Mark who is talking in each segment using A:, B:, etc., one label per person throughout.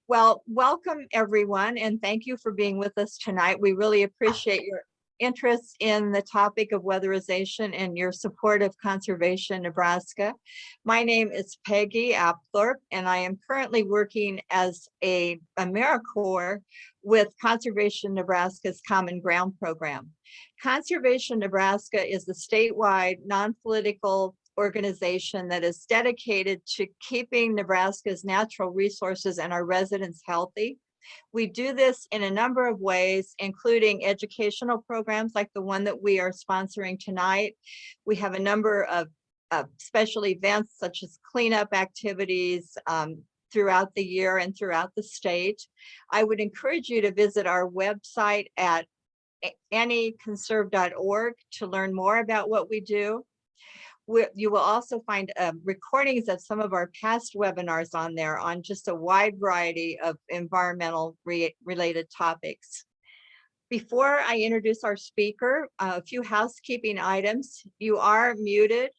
A: Well, welcome everyone, and thank you for being with us tonight. We really appreciate your interest in the topic of weatherization and your support of Conservation Nebraska. My name is Peggy Apthorpe, and I am currently working as a AmeriCorps with Conservation Nebraska's Common Ground program. Conservation Nebraska is a statewide, non-political organization that is dedicated to keeping Nebraska's natural resources and our residents healthy. We do this in a number of ways, including educational programs like the one that we are sponsoring tonight. We have a number of special events such as cleanup activities throughout the year and throughout the state. I would encourage you to visit our website at anyconserve.org to learn more about what we do. You will also find recordings of some of our past webinars on there on just a wide variety of environmental related topics. Before I introduce our speaker, a few housekeeping items. You are muted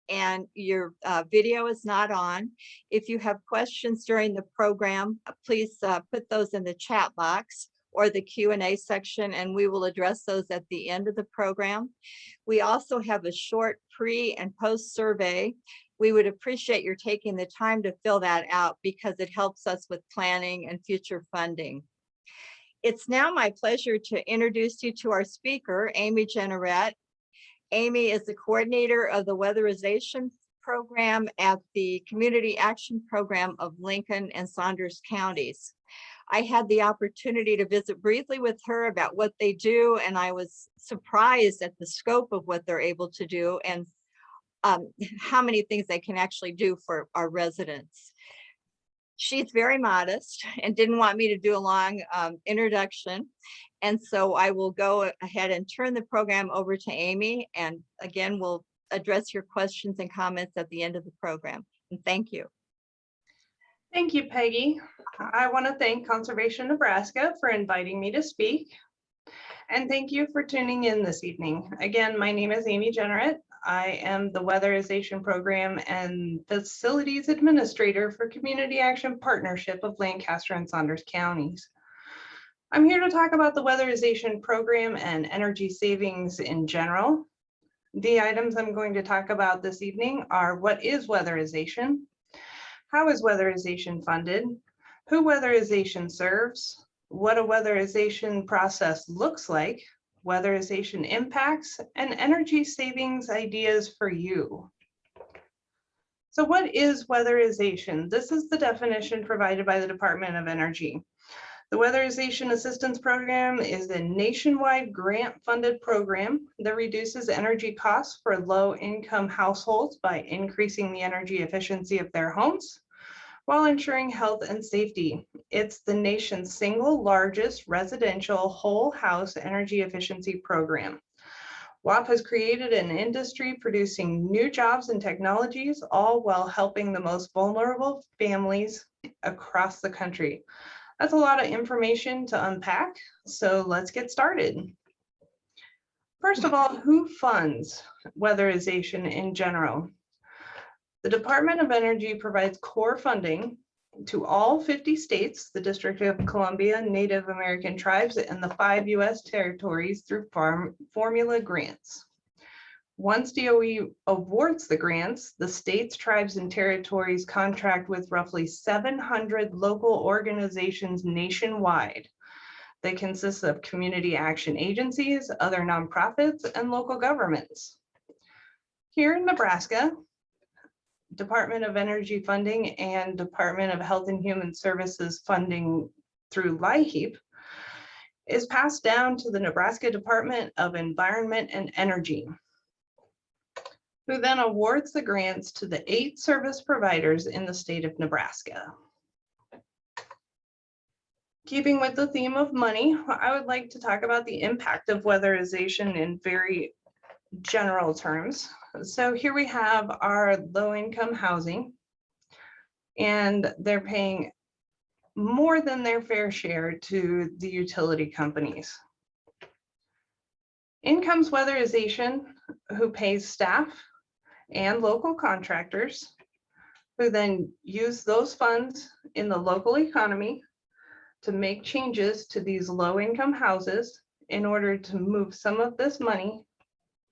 A: and your video is not on. If you have questions during the program, please put those in the chat box or the Q&A section, and we will address those at the end of the program. We also have a short pre and post survey. We would appreciate your taking the time to fill that out because it helps us with planning and future funding. It's now my pleasure to introduce you to our speaker, Amy Jeanneret. Amy is the coordinator of the Weatherization program at the Community Action Program of Lincoln and Saunders counties. I had the opportunity to visit briefly with her about what they do, and I was surprised at the scope of what they're able to do and how many things they can actually do for our residents. She's very modest and didn't want me to do a long introduction. And so I will go ahead and turn the program over to Amy. And again, we'll address your questions and comments at the end of the program. And thank you.
B: Thank you, Peggy. I want to thank Conservation Nebraska for inviting me to speak. And thank you for tuning in this evening. Again, my name is Amy Jeanneret. I am the Weatherization Program and Facilities Administrator for Community Action Partnership of Lancaster and Saunders counties. I'm here to talk about the Weatherization Program and energy savings in general. The items I'm going to talk about this evening are: what is weatherization? How is weatherization funded? Who weatherization serves? What a weatherization process looks like, weatherization impacts, and energy savings ideas for you. So what is weatherization? This is the definition provided by the Department of Energy. The Weatherization Assistance Program is a nationwide grant-funded program that reduces energy costs for low-income households by increasing the energy efficiency of their homes while ensuring health and safety. It's the nation's single largest residential whole house energy efficiency program. WAP has created an industry producing new jobs and technologies, all while helping the most vulnerable families across the country. That's a lot of information to unpack, so let's get started. First of all, who funds weatherization in general? The Department of Energy provides core funding to all 50 states, the District of Columbia, Native American tribes, and the 5 U.S. territories through formula grants. Once DOE awards the grants, the states, tribes, and territories contract with roughly 700 local organizations nationwide. They consist of community action agencies, other nonprofits, and local governments. Here in Nebraska, Department of Energy funding and Department of Health and Human Services funding through LIHEAP is passed down to the Nebraska Department of Environment and Energy, who then awards the grants to the 8 service providers in the state of Nebraska. Keeping with the theme of money, I would like to talk about the impact of weatherization in very general terms. So here we have our low-income housing, and they're paying more than their fair share to the utility companies. In comes weatherization, who pays staff and local contractors, who then use those funds in the local economy to make changes to these low-income houses in order to move some of this money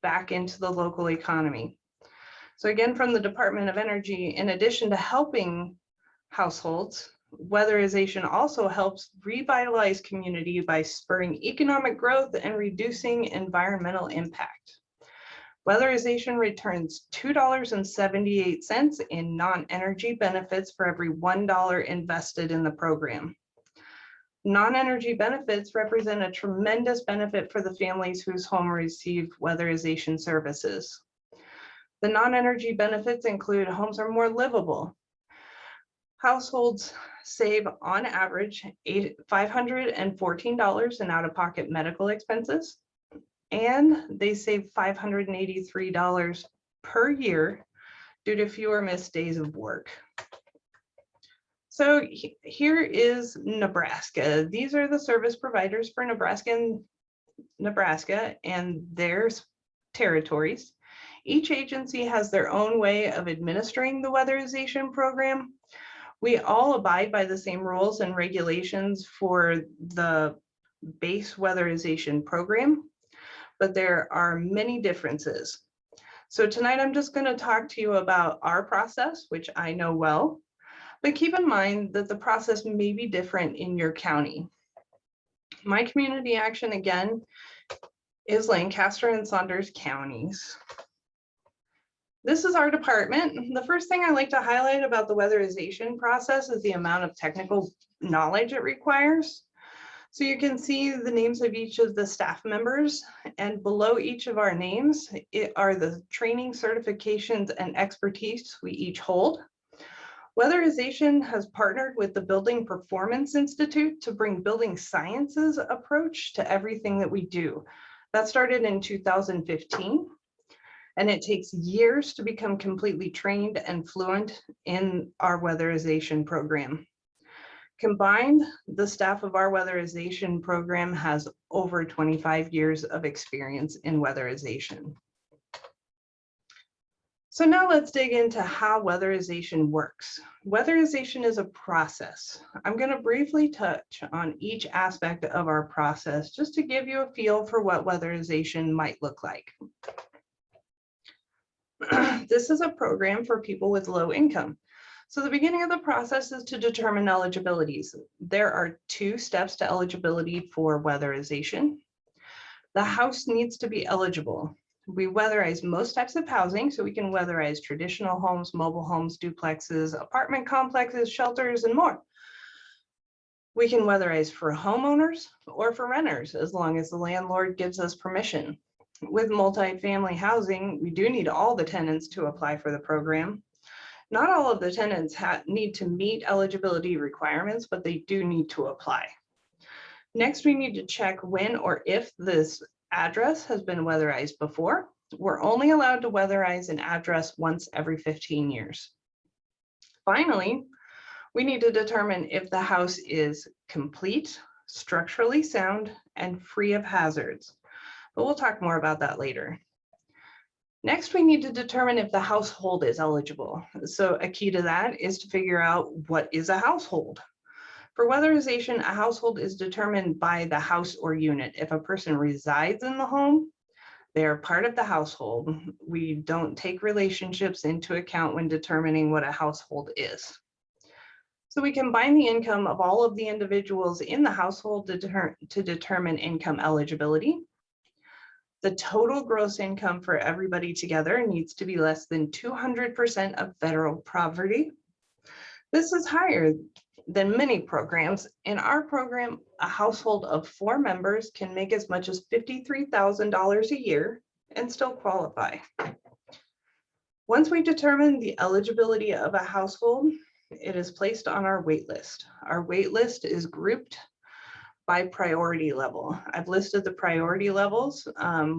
B: back into the local economy. So again, from the Department of Energy, in addition to helping households, weatherization also helps revitalize community by spurring economic growth and reducing environmental impact. Weatherization returns $2.78 in non-energy benefits for every $1 invested in the program. Non-energy benefits represent a tremendous benefit for the families whose home receive weatherization services. The non-energy benefits include homes are more livable. Households save on average $514 in out-of-pocket medical expenses, and they save $583 per year due to fewer missed days of work. So here is Nebraska. These are the service providers for Nebraska and their territories. Each agency has their own way of administering the weatherization program. We all abide by the same rules and regulations for the base weatherization program, but there are many differences. So tonight I'm just going to talk to you about our process, which I know well, but keep in mind that the process may be different in your county. My community action, again, is Lancaster and Saunders counties. This is our department. The first thing I like to highlight about the weatherization process is the amount of technical knowledge it requires. So you can see the names of each of the staff members, and below each of our names are the training, certifications, and expertise we each hold. Weatherization has partnered with the Building Performance Institute to bring building sciences approach to everything that we do. That started in 2015, and it takes years to become completely trained and fluent in our weatherization program. Combined, the staff of our weatherization program has over 25 years of experience in weatherization. So now let's dig into how weatherization works. Weatherization is a process. I'm going to briefly touch on each aspect of our process just to give you a feel for what weatherization might look like. This is a program for people with low income. So the beginning of the process is to determine eligibilities. There are 2 steps to eligibility for weatherization. The house needs to be eligible. We weatherize most types of housing, so we can weatherize traditional homes, mobile homes, duplexes, apartment complexes, shelters, and more. We can weatherize for homeowners or for renters, as long as the landlord gives us permission. With multifamily housing, we do need all the tenants to apply for the program. Not all of the tenants need to meet eligibility requirements, but they do need to apply. Next, we need to check when or if this address has been weatherized before. We're only allowed to weatherize an address once every 15 years. Finally, we need to determine if the house is complete, structurally sound, and free of hazards. But we'll talk more about that later. Next, we need to determine if the household is eligible. So a key to that is to figure out what is a household. For weatherization, a household is determined by the house or unit. If a person resides in the home, they are part of the household. We don't take relationships into account when determining what a household is. So we combine the income of all of the individuals in the household to determine income eligibility. The total gross income for everybody together needs to be less than 200% of federal poverty. This is higher than many programs. In our program, a household of 4 members can make as much as $53,000 a year and still qualify. Once we determine the eligibility of a household, it is placed on our wait list. Our wait list is grouped by priority level. I've listed the priority levels.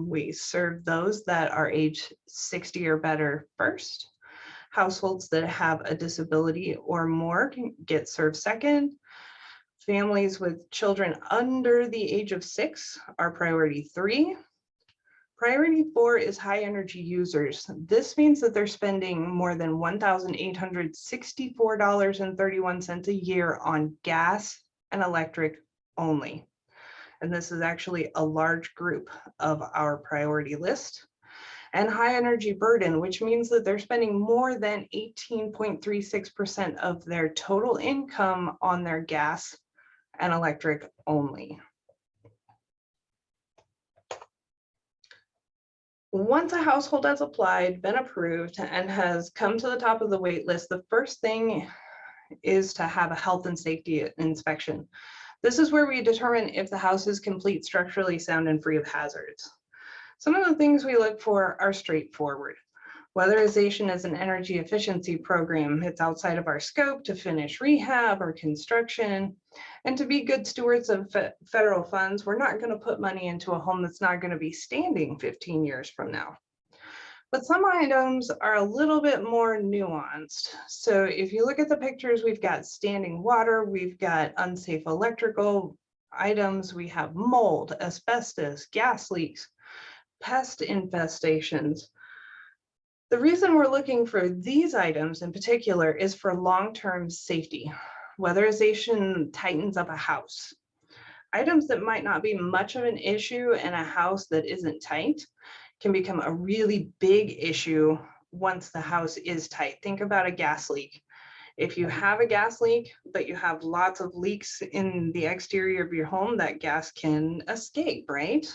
B: We serve those that are age 60 or better first. Households that have a disability or more get served second. Families with children under the age of 6 are priority 3. Priority 4 is high energy users. This means that they're spending more than $1,864.31 a year on gas, and electric only. And this is actually a large group of our priority list. And high energy burden, which means that they're spending more than 18.36% of their total income on their gas and electric only. Once a household has applied, been approved, and has come to the top of the wait list, the first thing is to have a health and safety inspection. This is where we determine if the house is complete, structurally sound, and free of hazards. Some of the things we look for are straightforward. Weatherization is an energy efficiency program. It's outside of our scope to finish rehab or construction. And to be good stewards of federal funds, we're not going to put money into a home that's not going to be standing 15 years from now. But some items are a little bit more nuanced. So if you look at the pictures, we've got standing water, we've got unsafe electrical items, we have mold, asbestos, gas leaks, pest infestations. The reason we're looking for these items in particular is for long-term safety. Weatherization tightens up a house. Items that might not be much of an issue in a house that isn't tight can become a really big issue once the house is tight. Think about a gas leak. If you have a gas leak, but you have lots of leaks in the exterior of your home, that gas can escape, right?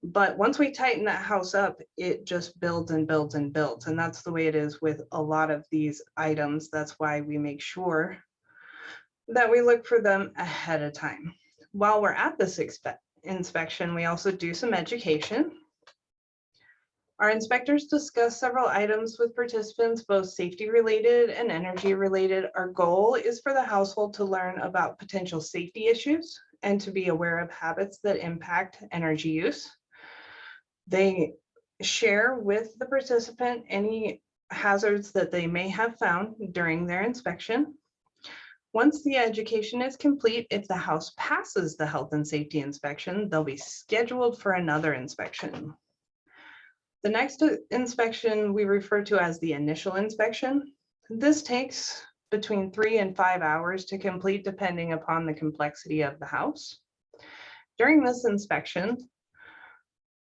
B: But once we tighten that house up, it just builds and builds and builds. And that's the way it is with a lot of these items. That's why we make sure that we look for them ahead of time. While we're at this inspection, we also do some education. Our inspectors discuss several items with participants, both safety related and energy related. Our goal is for the household to learn about potential safety issues and to be aware of habits that impact energy use. They share with the participant any hazards that they may have found during their inspection. Once the education is complete, if the house passes the health and safety inspection, they'll be scheduled for another inspection. The next inspection we refer to as the initial inspection. This takes between 3 and 5 hours to complete depending upon the complexity of the house. During this inspection,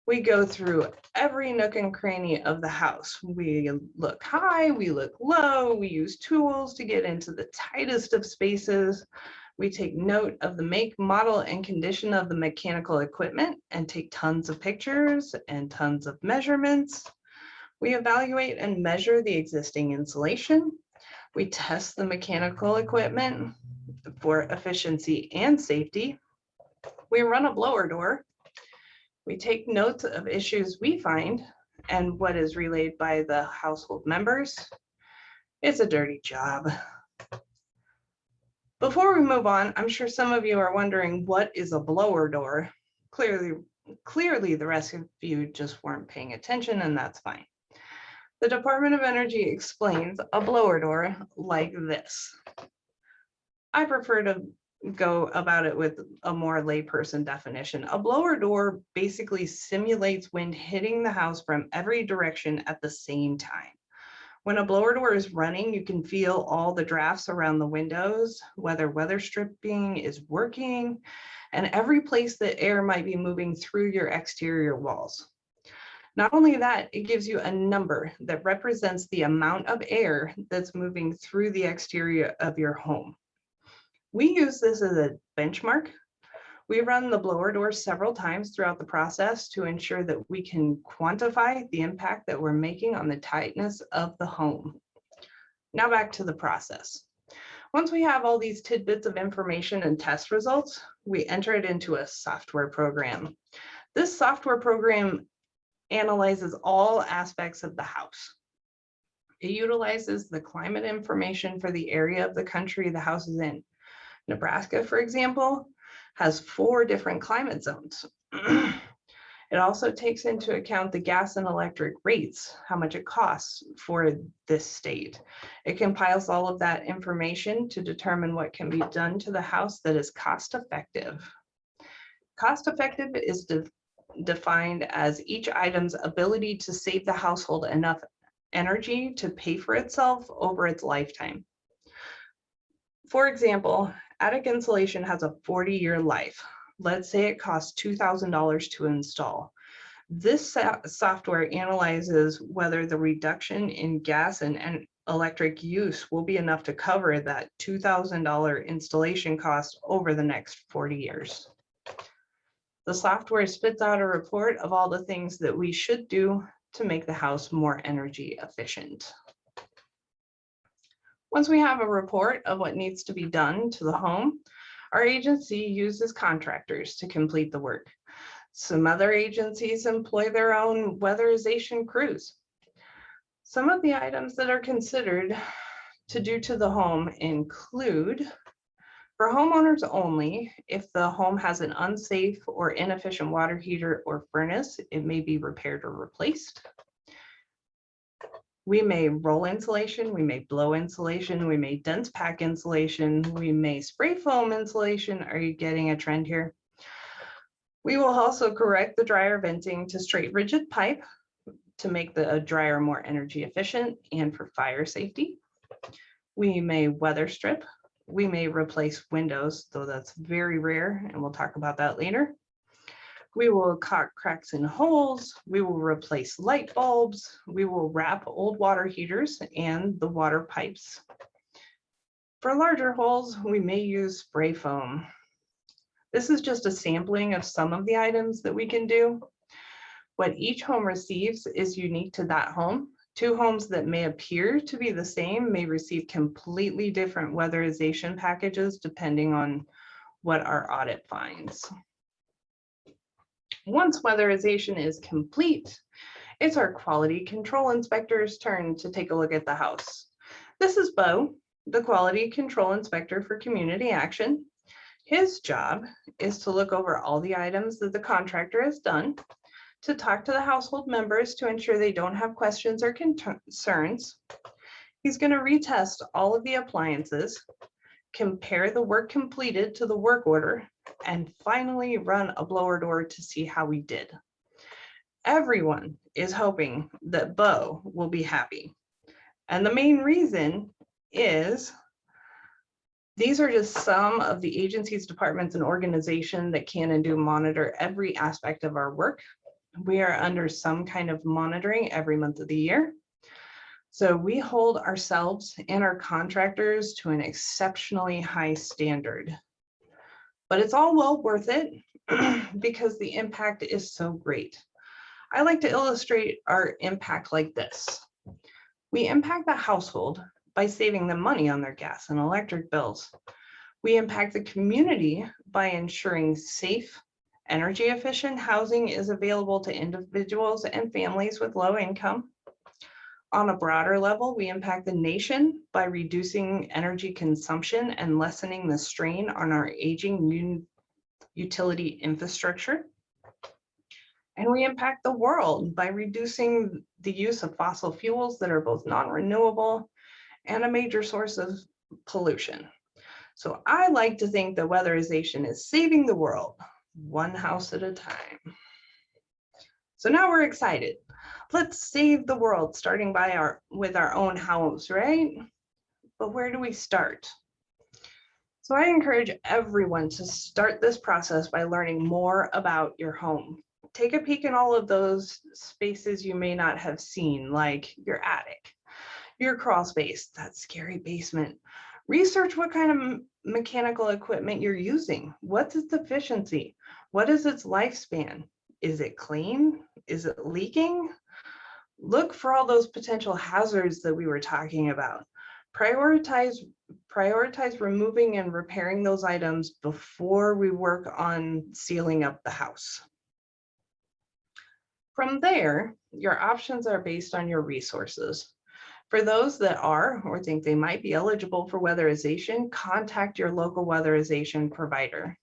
B: we go through every nook and cranny of the house. We look high, we look low, we use tools to get into the tightest of spaces. We take note of the make, model, and condition of the mechanical equipment and take tons of pictures and tons of measurements. We evaluate and measure the existing insulation. We test the mechanical equipment for efficiency and safety. We run a blower door. We take notes of issues we find and what is relayed by the household members. It's a dirty job. Before we move on, I'm sure some of you are wondering, what is a blower door? Clearly the rest of you just weren't paying attention, and that's fine. The Department of Energy explains a blower door like this. I prefer to go about it with a more layperson definition. A blower door basically simulates wind hitting the house from every direction at the same time. When a blower door is running, you can feel all the drafts around the windows, whether weather stripping is working, and every place that air might be moving through your exterior walls. Not only that, it gives you a number that represents the amount of air that's moving through the exterior of your home. We use this as a benchmark. We run the blower door several times throughout the process to ensure that we can quantify the impact that we're making on the tightness of the home. Now back to the process. Once we have all these tidbits of information and test results, we enter it into a software program. This software program analyzes all aspects of the house. It utilizes the climate information for the area of the country the house is in. Nebraska, for example, has 4 different climate zones. It also takes into account the gas and electric rates, how much it costs for this state. It compiles all of that information to determine what can be done to the house that is cost effective. Cost effective is defined as each item's ability to save the household enough energy to pay for itself over its lifetime. For example, Attic insulation has a 40-year life. Let's say it costs $2,000 to install. This software analyzes whether the reduction in gas and electric use will be enough to cover that $2,000 installation cost over the next 40 years. The software spits out a report of all the things that we should do to make the house more energy efficient. Once we have a report of what needs to be done to the home, our agency uses contractors to complete the work. Some other agencies employ their own weatherization crews. Some of the items that are considered to do to the home include, for homeowners only, if the home has an unsafe or inefficient water heater or furnace, it may be repaired or replaced. We may roll insulation, we may blow insulation, we may dense pack insulation, we may spray foam insulation. Are you getting a trend here? We will also correct the dryer venting to straight rigid pipe to make the dryer more energy efficient and for fire safety. We may weather strip. We may replace windows, though that's very rare, and we'll talk about that later. We will caulk cracks and holes. We will replace light bulbs. We will wrap old water heaters and the water pipes. For larger holes, we may use spray foam. This is just a sampling of some of the items that we can do. What each home receives is unique to that home. Two homes that may appear to be the same may receive completely different weatherization packages depending on what our audit finds. Once weatherization is complete, it's our quality control inspector's turn to take a look at the house. This is Bo, the quality control inspector for Community Action. His job is to look over all the items that the contractor has done, to talk to the household members to ensure they don't have questions or concerns. He's going to retest all of the appliances, compare the work completed to the work order, and finally run a blower door to see how we did. Everyone is hoping that Bo will be happy. And the main reason is these are just some of the agencies, departments, and organizations that can and do monitor every aspect of our work. We are under some kind of monitoring every month of the year. So we hold ourselves and our contractors to an exceptionally high standard. But it's all well worth it because the impact is so great. I like to illustrate our impact like this. We impact the household by saving them money on their gas and electric bills. We impact the community by ensuring safe, energy efficient housing is available to individuals and families with low income. On a broader level, we impact the nation by reducing energy consumption and lessening the strain on our aging utility infrastructure. And we impact the world by reducing the use of fossil fuels that are both non-renewable and a major source of pollution. So I like to think that weatherization is saving the world, one house at a time. So now we're excited. Let's save the world, starting with our own house, right? But where do we start? So I encourage everyone to start this process by learning more about your home. Take a peek in all of those spaces you may not have seen, like your attic, your crawl space, that scary basement. Research what kind of mechanical equipment you're using. What's its efficiency? What is its lifespan? Is it clean? Is it leaking? Look for all those potential hazards that we were talking about. Prioritize removing and repairing those items before we work on sealing up the house. From there, your options are based on your resources. For those that are or think they might be eligible for weatherization, contact your local weatherization provider.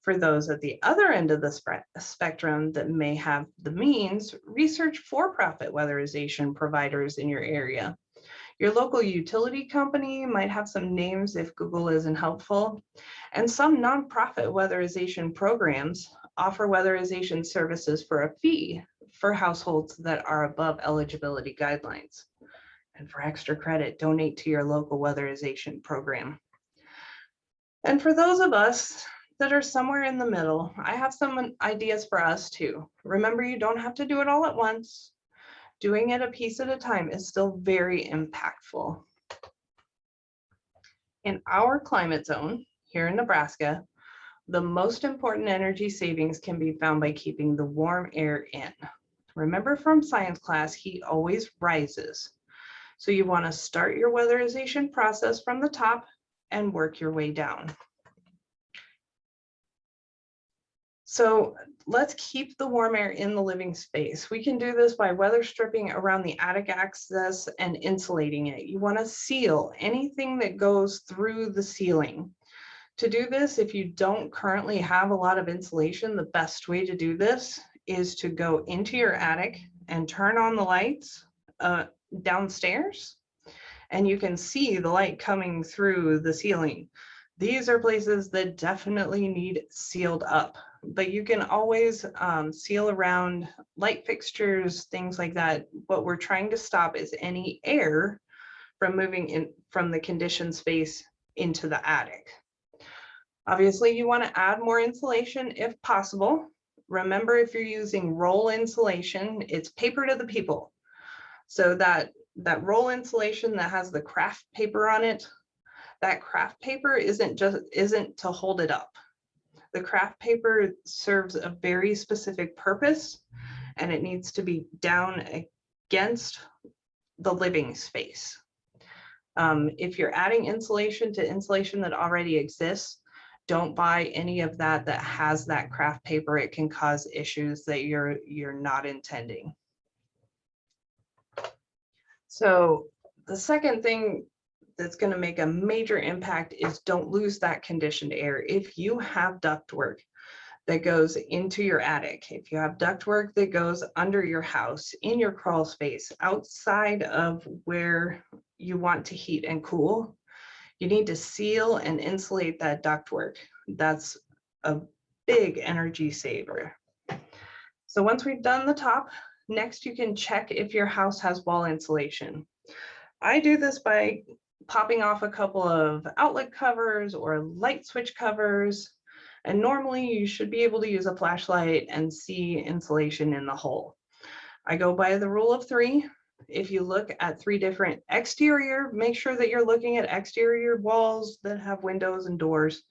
B: For those at the other end of the spectrum that may have the means, research for-profit weatherization providers in your area. Your local utility company might have some names if Google isn't helpful, and some nonprofit weatherization programs offer weatherization services for a fee for households that are above eligibility guidelines. And for extra credit, donate to your local weatherization program. And for those of us that are somewhere in the middle, I have some ideas for us too. Remember, you don't have to do it all at once. Doing it a piece at a time is still very impactful. In our climate zone here in Nebraska, the most important energy savings can be found by keeping the warm air in. Remember from science class, heat always rises. So you want to start your weatherization process from the top and work your way down. So let's keep the warm air in the living space. We can do this by weather stripping around the attic access and insulating it. You want to seal anything that goes through the ceiling. To do this, if you don't currently have a lot of insulation, the best way to do this is to go into your attic and turn on the lights downstairs, and you can see the light coming through the ceiling. These are places that definitely need sealed up, but you can always seal around light fixtures, things like that. What we're trying to stop is any air from moving in from the conditioned space into the attic. Obviously, you want to add more insulation if possible. Remember, if you're using roll insulation, it's paper to the people. So that roll insulation that has the craft paper on it, that craft paper isn't to hold it up. The craft paper serves a very specific purpose, and it needs to be down against the living space. If you're adding insulation to insulation that already exists, don't buy any of that has that craft paper. It can cause issues that you're not intending. So the second thing that's going to make a major impact is don't lose that conditioned air. If you have ductwork that goes into your attic, if you have ductwork that goes under your house, in your crawl space, outside of where you want to heat and cool, you need to seal and insulate that ductwork. That's a big energy saver. So once we've done the top, next you can check if your house has wall insulation. I do this by popping off a couple of outlet covers or light switch covers. And normally you should be able to use a flashlight and see insulation in the hole. I go by the rule of 3. If you look at 3 different exterior, make sure that you're looking at exterior walls that have windows and doors.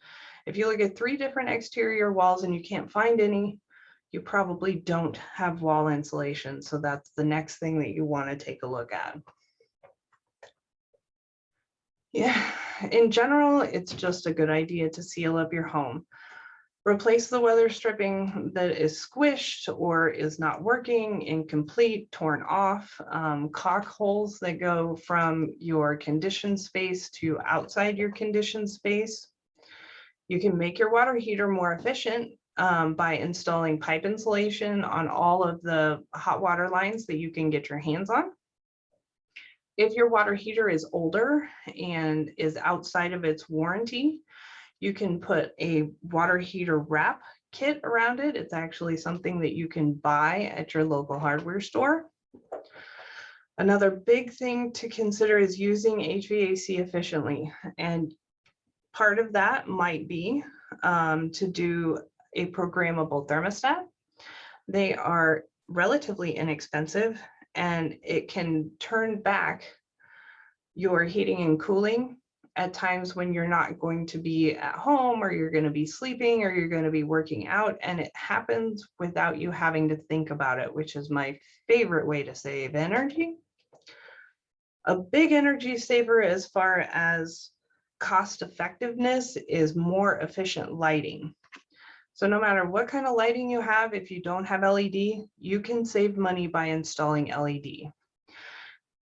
B: If you look at 3 different exterior walls and you can't find any, you probably don't have wall insulation. So that's the next thing that you want to take a look at. Yeah, in general, it's just a good idea to seal up your home. Replace the weather stripping that is squished or is not working, incomplete, torn off, caulk holes that go from your conditioned space to outside your conditioned space. You can make your water heater more efficient by installing pipe insulation on all of the hot water lines that you can get your hands on. If your water heater is older and is outside of its warranty, you can put a water heater wrap kit around it. It's actually something that you can buy at your local hardware store. Another big thing to consider is using HVAC efficiently. And part of that might be to do a programmable thermostat. They are relatively inexpensive, and it can turn back your heating and cooling at times when you're not going to be at home, or you're going to be sleeping, or you're going to be working out, and it happens without you having to think about it, which is my favorite way to save energy. A big energy saver as far as cost effectiveness is more efficient lighting. So no matter what kind of lighting you have, if you don't have LED, you can save money by installing LED.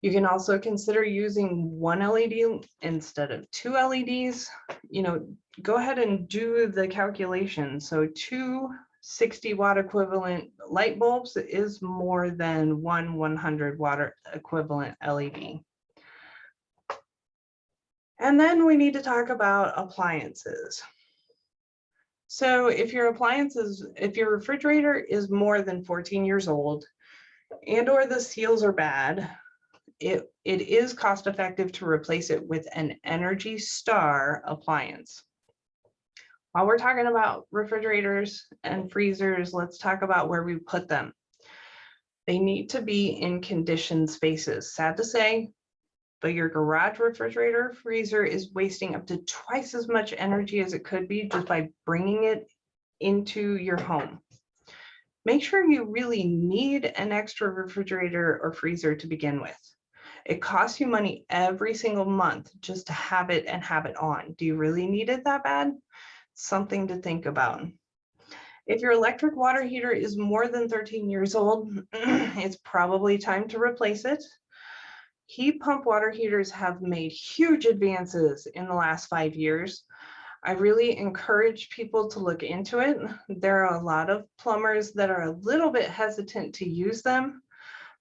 B: You can also consider using 1 LED instead of 2 LEDs. You know, go ahead and do the calculation. So 2 60-watt equivalent light bulbs is more than 1 100-watt equivalent LED. And then we need to talk about appliances. So if your refrigerator is more than 14 years old and or the seals are bad, it is cost effective to replace it with an Energy Star appliance. While we're talking about refrigerators and freezers, let's talk about where we put them. They need to be in conditioned spaces. Sad to say, but your garage refrigerator freezer is wasting up to twice as much energy as it could be just by bringing it into your home. Make sure you really need an extra refrigerator or freezer to begin with. It costs you money every single month just to have it and have it on. Do you really need it that bad? Something to think about. If your electric water heater is more than 13 years old, it's probably time to replace it. Heat pump water heaters have made huge advances in the last 5 years. I really encourage people to look into it. There are a lot of plumbers that are a little bit hesitant to use them,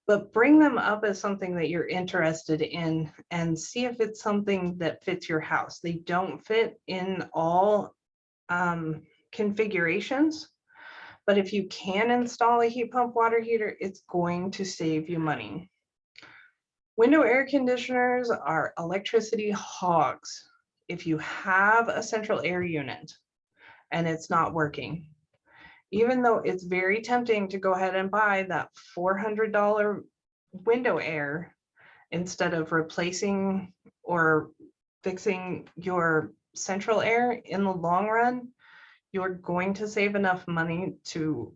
B: but bring them up as something that you're interested in and see if it's something that fits your house. They don't fit in all configurations, but if you can install a heat pump water heater, it's going to save you money. Window air conditioners are electricity hogs. If you have a central air unit and it's not working, even though it's very tempting to go ahead and buy that $400 window air instead of replacing or fixing your central air, in the long run, you're going to save enough money to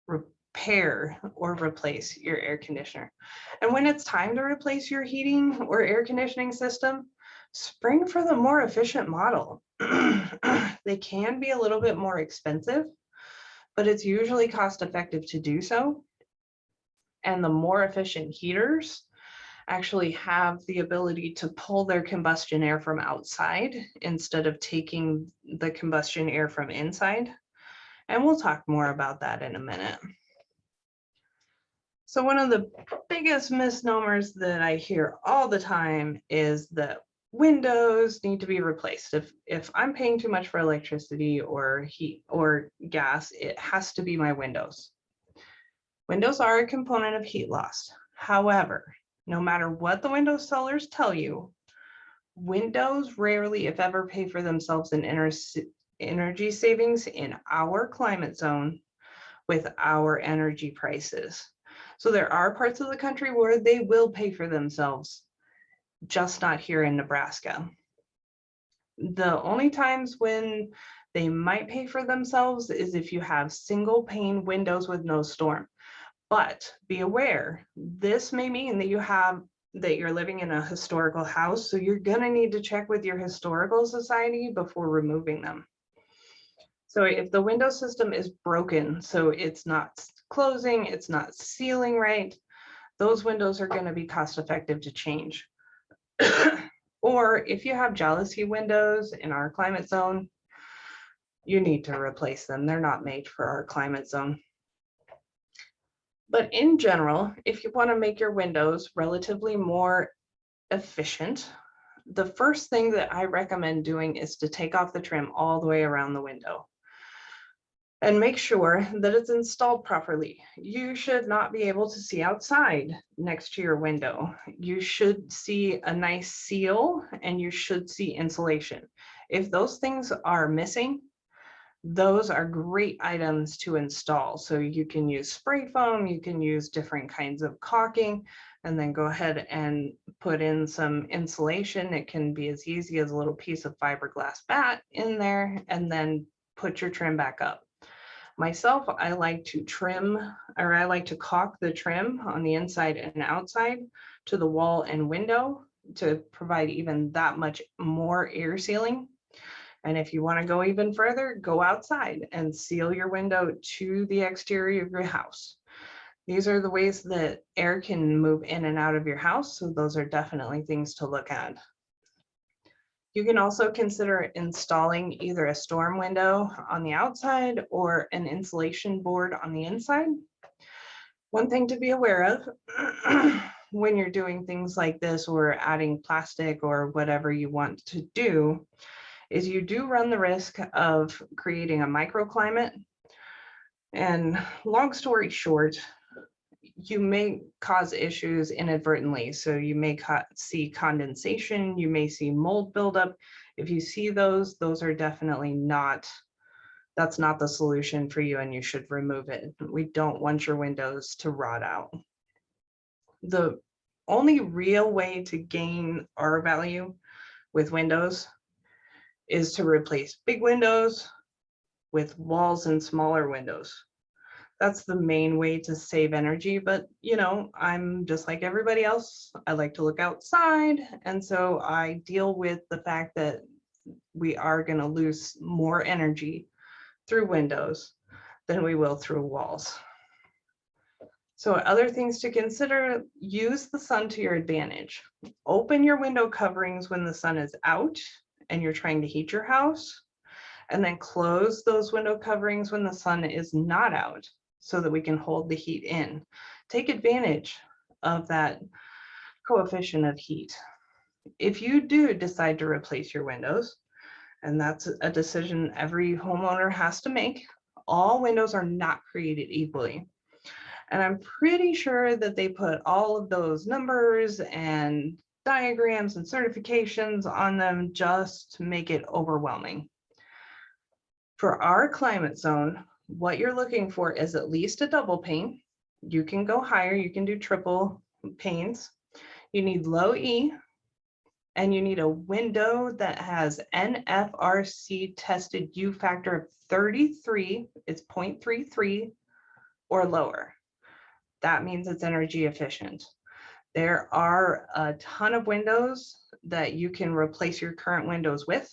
B: repair or replace your air conditioner. And when it's time to replace your heating or air conditioning system, spring for the more efficient model. They can be a little bit more expensive, but it's usually cost effective to do so. And the more efficient heaters actually have the ability to pull their combustion air from outside instead of taking the combustion air from inside. And we'll talk more about that in a minute. So one of the biggest misnomers that I hear all the time is that windows need to be replaced. If I'm paying too much for electricity or heat or gas, it has to be my windows. Windows are a component of heat loss. However, no matter what the window sellers tell you, windows rarely, if ever, pay for themselves in energy savings in our climate zone with our energy prices. So there are parts of the country where they will pay for themselves, just not here in Nebraska. The only times when they might pay for themselves is if you have single pane windows with no storm. But be aware, this may mean that you're living in a historical house, so you're gonna need to check with your historical society before removing them. So if the window system is broken, so it's not closing, it's not sealing right, those windows are going to be cost effective to change. Or if you have jealousy windows in our climate zone, you need to replace them. They're not made for our climate zone. But in general, if you want to make your windows relatively more efficient, the first thing that I recommend doing is to take off the trim all the way around the window. And make sure that it's installed properly. You should not be able to see outside next to your window. You should see a nice seal and you should see insulation. If those things are missing, those are great items to install. So you can use spray foam, you can use different kinds of caulking, and then go ahead and put in some insulation. It can be as easy as a little piece of fiberglass bat in there, and then put your trim back up. Myself, I like to caulk the trim on the inside and outside to the wall and window to provide even that much more air sealing. And if you want to go even further, go outside and seal your window to the exterior of your house. These are the ways that air can move in and out of your house, so those are definitely things to look at. You can also consider installing either a storm window on the outside or an insulation board on the inside. One thing to be aware of when you're doing things like this or adding plastic or whatever you want to do is you do run the risk of creating a microclimate. And long story short, you may cause issues inadvertently. So you may see condensation, you may see mold buildup. If you see those are definitely not, that's not the solution for you, and you should remove it. We don't want your windows to rot out. The only real way to gain R value with windows is to replace big windows with walls and smaller windows. That's the main way to save energy. But you know, I'm just like everybody else. I like to look outside. And so I deal with the fact that we are going to lose more energy through windows than we will through walls. So other things to consider: use the sun to your advantage. Open your window coverings when the sun is out and you're trying to heat your house, and then close those window coverings when the sun is not out so that we can hold the heat in. Take advantage of that coefficient of heat. If you do decide to replace your windows, and that's a decision every homeowner has to make, all windows are not created equally. And I'm pretty sure that they put all of those numbers and diagrams and certifications on them just to make it overwhelming. For our climate zone, what you're looking for is at least a double pane. You can go higher, you can do triple panes. You need low E, and you need a window that has NFRC tested U factor of 33, it's 0.33 or lower. That means it's energy efficient. There are a ton of windows that you can replace your current windows with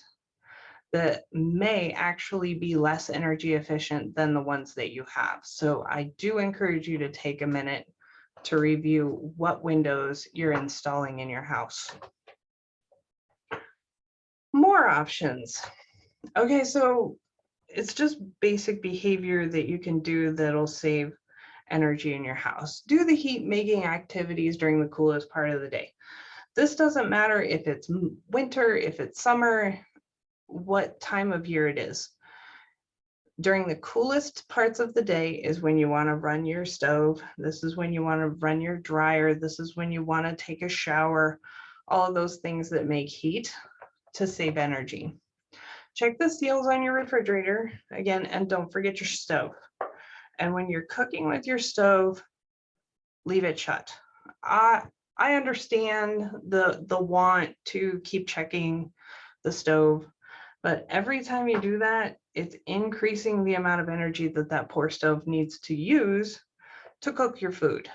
B: that may actually be less energy efficient than the ones that you have. So I do encourage you to take a minute to review what windows you're installing in your house. More options. Okay, so it's just basic behavior that you can do that'll save energy in your house. Do the heat making activities during the coolest part of the day. This doesn't matter if it's winter, if it's summer, what time of year it is. During the coolest parts of the day is when you want to run your stove. This is when you want to run your dryer. This is when you want to take a shower. All of those things that make heat to save energy. Check the seals on your refrigerator again, and don't forget your stove. And when you're cooking with your stove, leave it shut. I understand the want to keep checking the stove, but every time you do that, it's increasing the amount of energy that that poor stove needs to use to cook your food.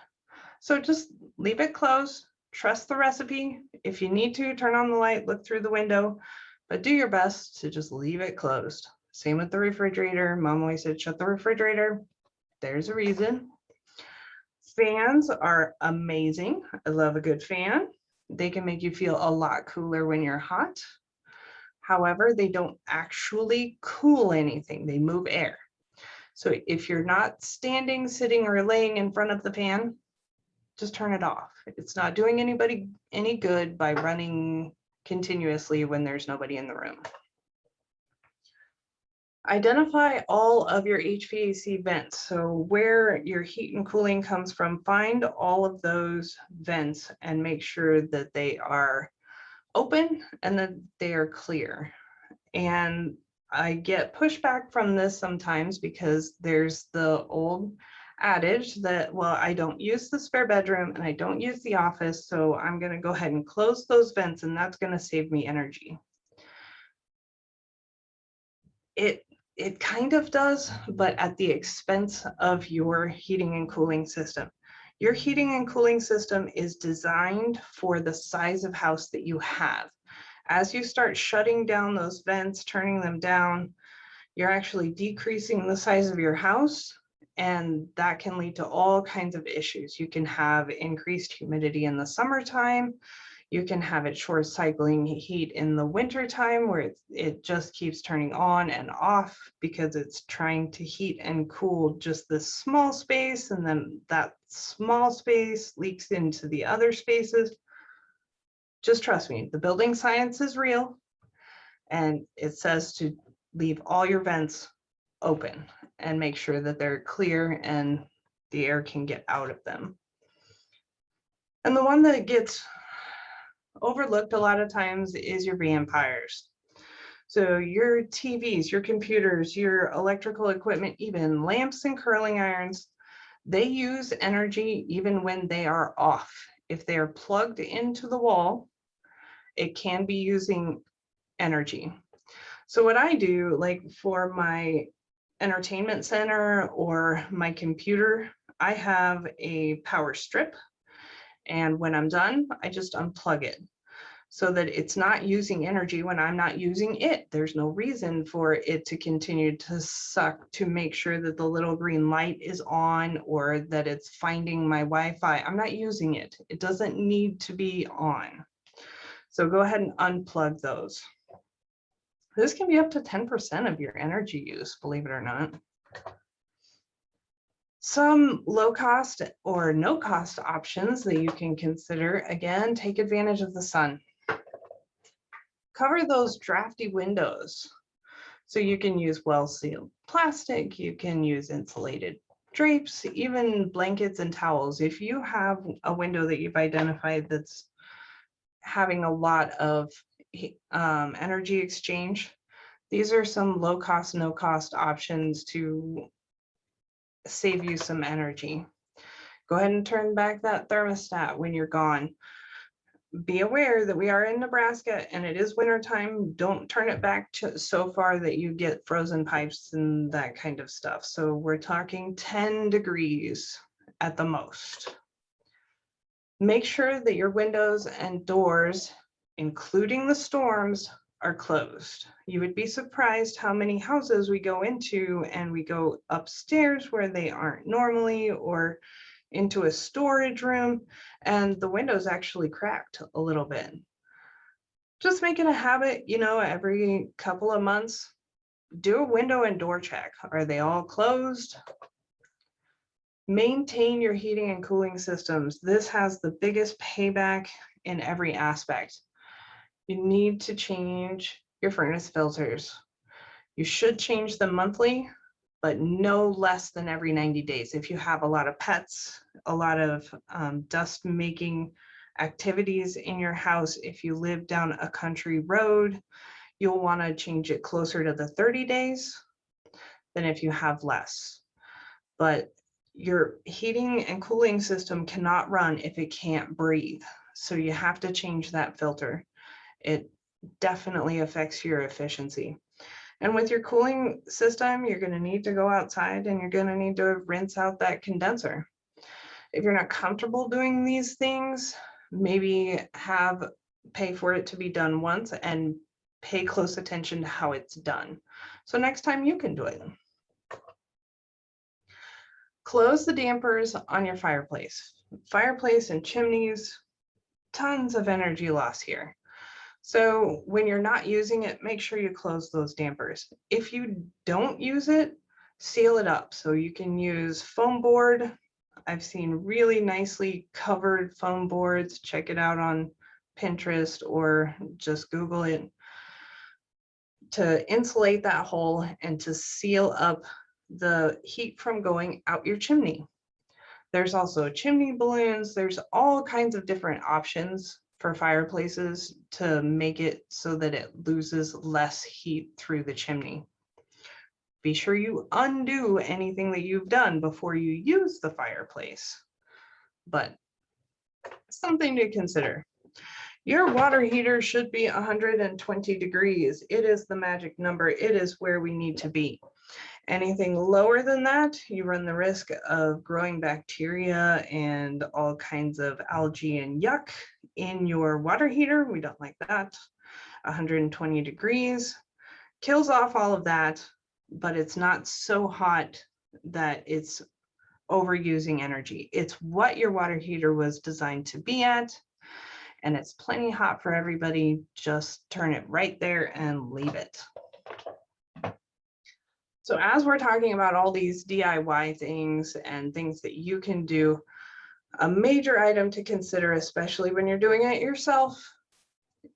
B: So just leave it closed, trust the recipe. If you need to, turn on the light, look through the window, but do your best to just leave it closed. Same with the refrigerator. Mom always said, shut the refrigerator. There's a reason. Fans are amazing. I love a good fan. They can make you feel a lot cooler when you're hot. However, they don't actually cool anything. They move air. So if you're not standing, sitting, or laying in front of the fan, just turn it off. It's not doing anybody any good by running continuously when there's nobody in the room. Identify all of your HVAC vents. So where your heat and cooling comes from, find all of those vents and make sure that they are open and that they are clear. And I get pushback from this sometimes because there's the old adage that, well, I don't use the spare bedroom and I don't use the office, so I'm going to go ahead and close those vents and that's going to save me energy. It kind of does, but at the expense of your heating and cooling system. Your heating and cooling system is designed for the size of house that you have. As you start shutting down those vents, turning them down, you're actually decreasing the size of your house, and that can lead to all kinds of issues. You can have increased humidity in the summertime. You can have it short cycling heat in the winter time where it just keeps turning on and off because it's trying to heat and cool just this small space, and then that small space leaks into the other spaces. Just trust me, the building science is real, and it says to leave all your vents open and make sure that they're clear and the air can get out of them. And the one that gets overlooked a lot of times is your vampires. So your TVs, your computers, your electrical equipment, even lamps and curling irons, they use energy even when they are off. If they are plugged into the wall, it can be using energy. So what I do, like for my entertainment center or my computer, I have a power strip. And when I'm done, I just unplug it so that it's not using energy when I'm not using it. There's no reason for it to continue to suck to make sure that the little green light is on or that it's finding my Wi-Fi. I'm not using it. It doesn't need to be on. So go ahead and unplug those. This can be up to 10% of your energy use, believe it or not. Some low cost or no cost options that you can consider, again, take advantage of the sun. Cover those drafty windows. So you can use well-sealed plastic, you can use insulated drapes, even blankets and towels. If you have a window that you've identified that's having a lot of energy exchange, these are some low cost, no cost options to save you some energy. Go ahead and turn back that thermostat when you're gone. Be aware that we are in Nebraska and it is winter time. Don't turn it back to so far that you get frozen pipes and that kind of stuff. So we're talking 10 degrees at the most. Make sure that your windows and doors, including the storms, are closed. You would be surprised how many houses we go into and we go upstairs where they aren't normally, or into a storage room and the windows actually cracked a little bit. Just make it a habit, you know, every couple of months, do a window and door check. Are they all closed? Maintain your heating and cooling systems. This has the biggest payback in every aspect. You need to change your furnace filters. You should change them monthly, but no less than every 90 days. If you have a lot of pets, a lot of dust making activities in your house, if you live down a country road, you'll want to change it closer to the 30 days than if you have less. But your heating and cooling system cannot run if it can't breathe. So you have to change that filter. It definitely affects your efficiency. And with your cooling system, you're going to need to go outside and you're going to need to rinse out that condenser. If you're not comfortable doing these things, maybe pay for it to be done once and pay close attention to how it's done. So next time you can do it. Close the dampers on your fireplace. Fireplace and chimneys, tons of energy loss here. So when you're not using it, make sure you close those dampers. If you don't use it, seal it up. So you can use foam board. I've seen really nicely covered foam boards. Check it out on Pinterest or just Google it, to insulate that hole and to seal up the heat from going out your chimney. There's also chimney balloons. There's all kinds of different options for fireplaces to make it so that it loses less heat through the chimney. Be sure you undo anything that you've done before you use the fireplace, but something to consider. Your water heater should be 120 degrees. It is the magic number. It is where we need to be. Anything lower than that, you run the risk of growing bacteria and all kinds of algae and yuck in your water heater. We don't like that. 120 degrees kills off all of that, but it's not so hot that it's overusing energy. It's what your water heater was designed to be at, and it's plenty hot for everybody. Just turn it right there and leave it. So as we're talking about all these DIY things and things that you can do, a major item to consider, especially when you're doing it yourself,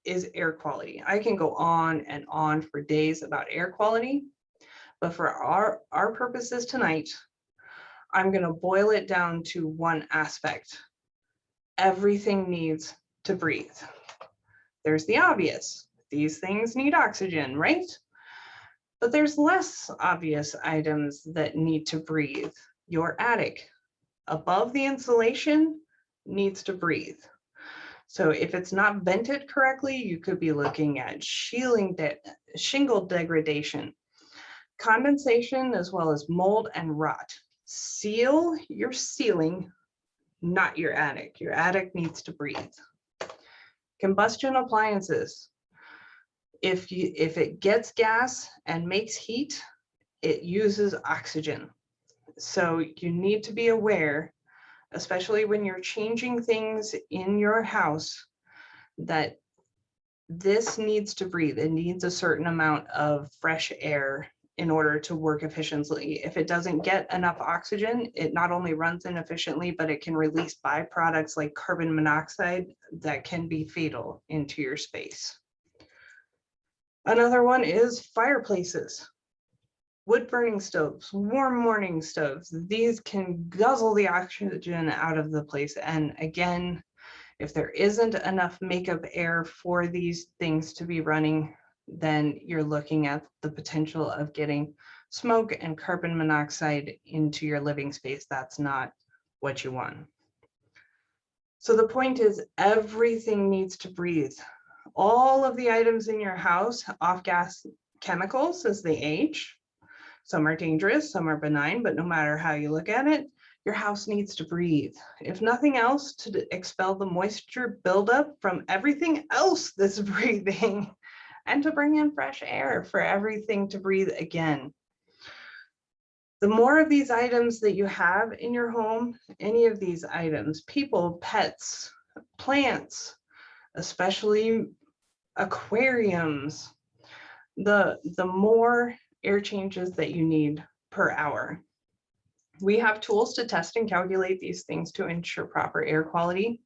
B: is air quality. I can go on and on for days about air quality, but for our purposes tonight, I'm going to boil it down to one aspect. Everything needs to breathe. There's the obvious. These things need oxygen, right? But there's less obvious items that need to breathe. Your attic above the insulation needs to breathe. So if it's not vented correctly, you could be looking at shingle degradation, condensation, as well as mold and rot. Seal your ceiling, not your attic. Your attic needs to breathe. Combustion appliances. If it gets gas and makes heat, it uses oxygen. So you need to be aware, especially when you're changing things in your house, that this needs to breathe. It needs a certain amount of fresh air in order to work efficiently. If it doesn't get enough oxygen, it not only runs inefficiently, but it can release byproducts like carbon monoxide that can be fatal into your space. Another one is fireplaces. Wood burning stoves, warm morning stoves. These can guzzle the oxygen out of the place. And again, if there isn't enough makeup air for these things to be running, then you're looking at the potential of getting smoke and carbon monoxide into your living space. That's not what you want. So the point is, everything needs to breathe. All of the items in your house off-gas chemicals as they age. Some are dangerous, some are benign, but no matter how you look at it, your house needs to breathe. If nothing else, to expel the moisture buildup from everything else that's breathing, and to bring in fresh air for everything to breathe again. The more of these items that you have in your home, any of these items, people, pets, plants, especially aquariums, the more air changes that you need per hour. We have tools to test and calculate these things to ensure proper air quality.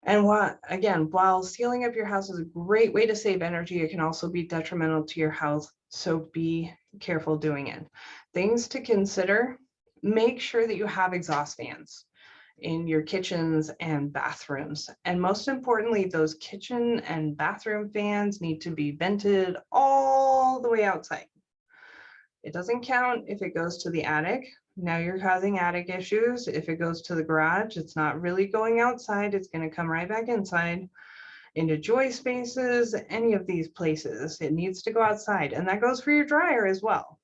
B: And while sealing up your house is a great way to save energy, it can also be detrimental to your health. So be careful doing it. Things to consider: make sure that you have exhaust fans in your kitchens and bathrooms. And most importantly, those kitchen and bathroom fans need to be vented all the way outside. It doesn't count if it goes to the attic. Now you're causing attic issues. If it goes to the garage, it's not really going outside. It's going to come right back inside, into joy spaces, any of these places. It needs to go outside. And that goes for your dryer as well.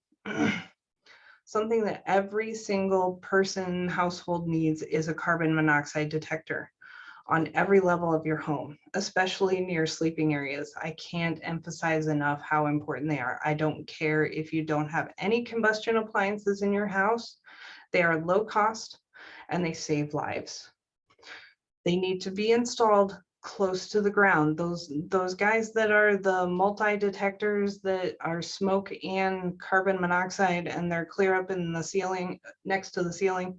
B: Something that every single person household needs is a carbon monoxide detector on every level of your home, especially near sleeping areas. I can't emphasize enough how important they are. I don't care if you don't have any combustion appliances in your house. They are low cost and they save lives. They need to be installed close to the ground. Those guys that are the multi-detectors that are smoke and carbon monoxide, and they're clear up in the ceiling, next to the ceiling,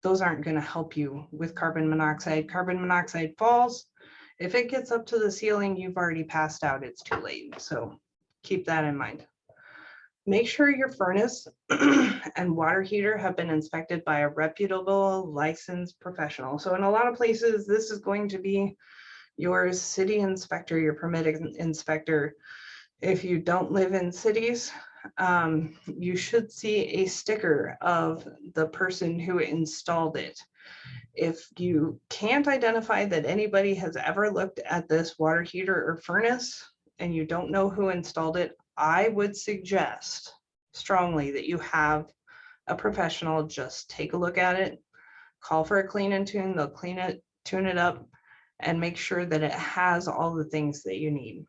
B: those aren't going to help you with carbon monoxide. Carbon monoxide falls. If it gets up to the ceiling, you've already passed out. It's too late. So keep that in mind. Make sure your furnace and water heater have been inspected by a reputable licensed professional. So in a lot of places, this is going to be your city inspector, your permitted inspector. If you don't live in cities, you should see a sticker of the person who installed it. If you can't identify that anybody has ever looked at this water heater or furnace and you don't know who installed it, I would suggest strongly that you have a professional just take a look at it, call for a clean and tune. They'll clean it, tune it up, and make sure that it has all the things that you need.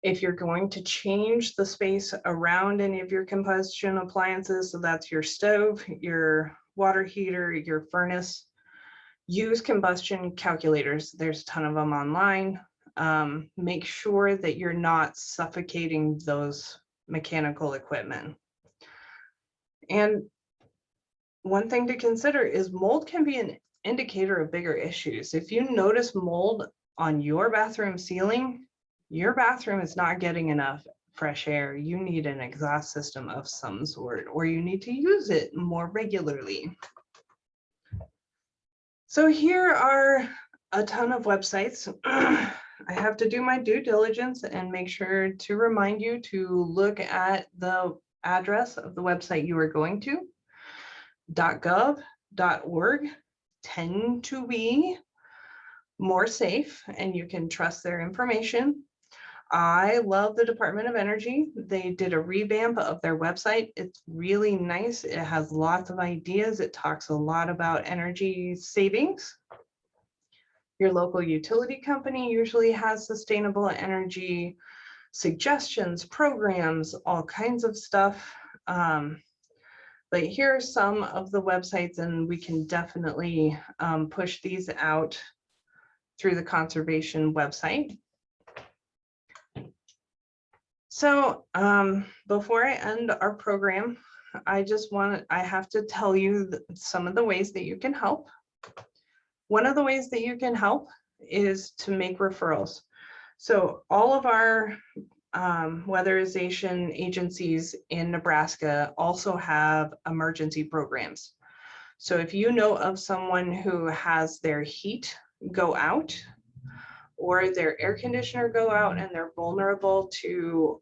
B: If you're going to change the space around any of your combustion appliances, so that's your stove, your water heater, your furnace, use combustion calculators. There's a ton of them online. Make sure that you're not suffocating those mechanical equipment. And one thing to consider is mold can be an indicator of bigger issues. If you notice mold on your bathroom ceiling, your bathroom is not getting enough fresh air. You need an exhaust system of some sort, or you need to use it more regularly. So here are a ton of websites I have to do my due diligence and make sure to remind you to look at the address of the website you are going to. .gov.org tend to be more safe and you can trust their information. I love the Department of Energy. They did a revamp of their website. It's really nice. It has lots of ideas. It talks a lot about energy savings. Your local utility company usually has sustainable energy suggestions, programs, all kinds of stuff. But here are some of the websites, and we can definitely push these out through the conservation website. So before I end our program, I have to tell you some of the ways that you can help. One of the ways that you can help is to make referrals. So all of our weatherization agencies in Nebraska also have emergency programs. So if you know of someone who has their heat go out or their air conditioner go out and they're vulnerable to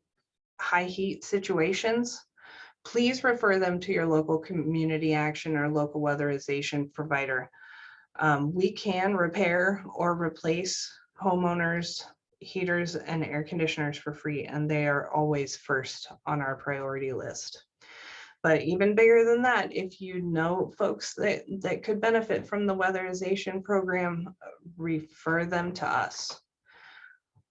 B: high heat situations, please refer them to your local community action or local weatherization provider. We can repair or replace homeowners' heaters and air conditioners for free, and they are always first on our priority list. But even bigger than that, if you know folks that could benefit from the weatherization program, refer them to us.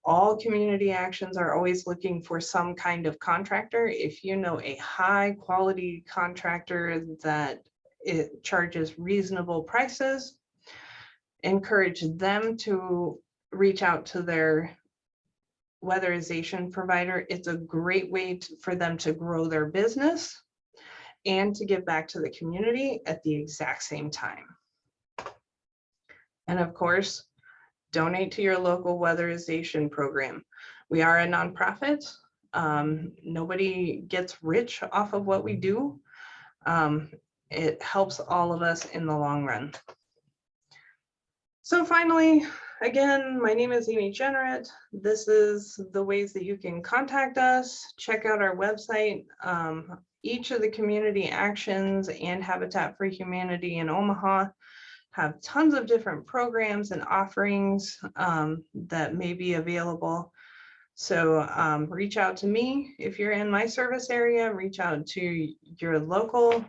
B: All community actions are always looking for some kind of contractor. If you know a high quality contractor that it charges reasonable prices, encourage them to reach out to their weatherization provider. It's a great way for them to grow their business and to give back to the community at the exact same time. And of course, donate to your local weatherization program. We are a nonprofit. Nobody gets rich off of what we do. It helps all of us in the long run. So finally, again, my name is Jeanneret. This is the ways that you can contact us. Check out our website. Each of the community actions and Habitat for Humanity in Omaha have tons of different programs and offerings that may be available. So reach out to me if you're in my service area, reach out to your local.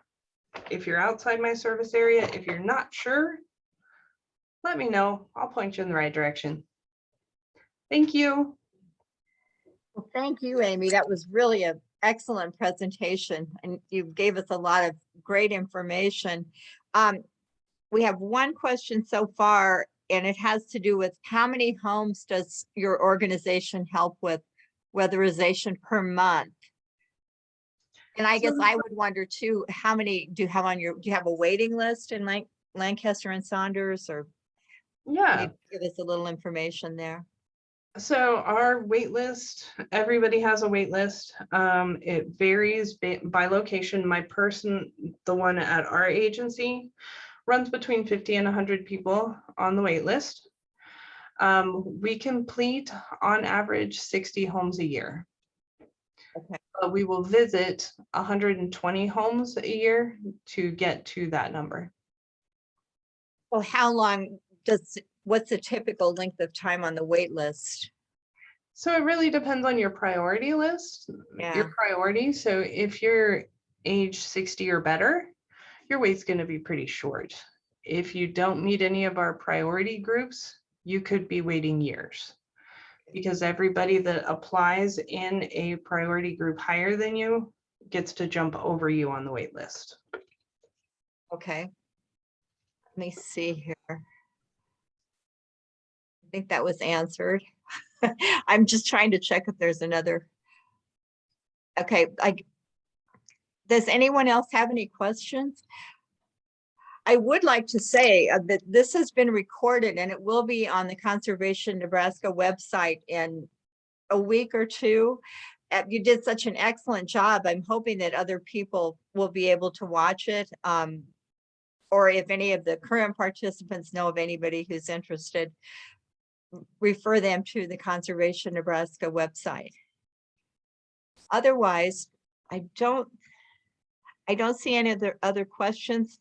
B: If you're outside my service area, if you're not sure, let me know. I'll point you in the right direction. Thank you.
A: Well, thank you, Amy. That was really an excellent presentation, and you gave us a lot of great information. We have one question so far, and it has to do with how many homes does your organization help with weatherization per month? And I guess I would wonder too, how many do you have on your, do you have a waiting list in Lancaster and Saunders, or
B: yeah,
A: give us a little information there?
B: So our wait list, everybody has a wait list. It varies by location. The one at our agency runs between 50 and 100 people on the wait list. We complete on average 60 homes a year.
A: Okay.
B: But we will visit 120 homes a year to get to that number.
A: Well, how long what's the typical length of time on the wait list?
B: So it really depends on your priority list, your priority. So if you're age 60 or better, your wait's going to be pretty short. If you don't meet any of our priority groups, you could be waiting years, because everybody that applies in a priority group higher than you gets to jump over you on the wait list.
A: Okay. Let me see here. I think that was answered. I'm just trying to check if there's another. Okay. Does anyone else have any questions? I would like to say that this has been recorded and it will be on the Conservation Nebraska website in a week or two. You did such an excellent job. I'm hoping that other people will be able to watch it. Or if any of the current participants know of anybody who's interested. refer them to the Conservation Nebraska website. Otherwise, I don't see any other questions.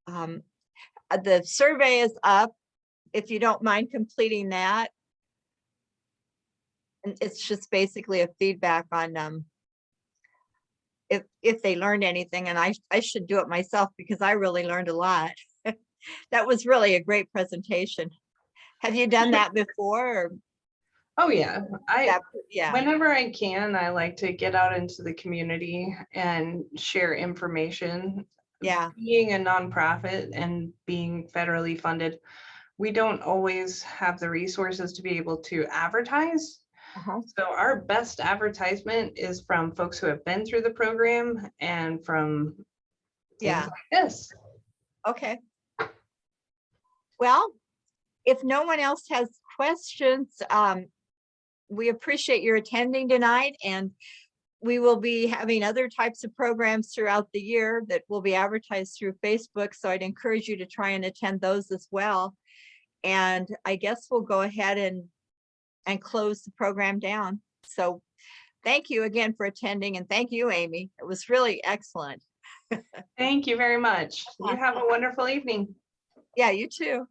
A: The survey is up, if you don't mind completing that. And it's just basically a feedback on if they learned anything, and I should do it myself because I really learned a lot. That was really a great presentation. Have you done that before? Or
B: Oh yeah,
A: yeah.
B: whenever I can, I like to get out into the community and share information.
A: Yeah.
B: Being a nonprofit and being federally funded, we don't always have the resources to be able to advertise. So our best advertisement is from folks who have been through the program and from things like this.
A: Okay. Well, if no one else has questions, we appreciate your attending tonight, and we will be having other types of programs throughout the year that will be advertised through Facebook. So I'd encourage you to try and attend those as well. And I guess we'll go ahead and close the program down. So thank you again for attending, and thank you, Amy. It was really excellent.
B: Thank you very much. You have a wonderful evening.
A: Yeah, you too.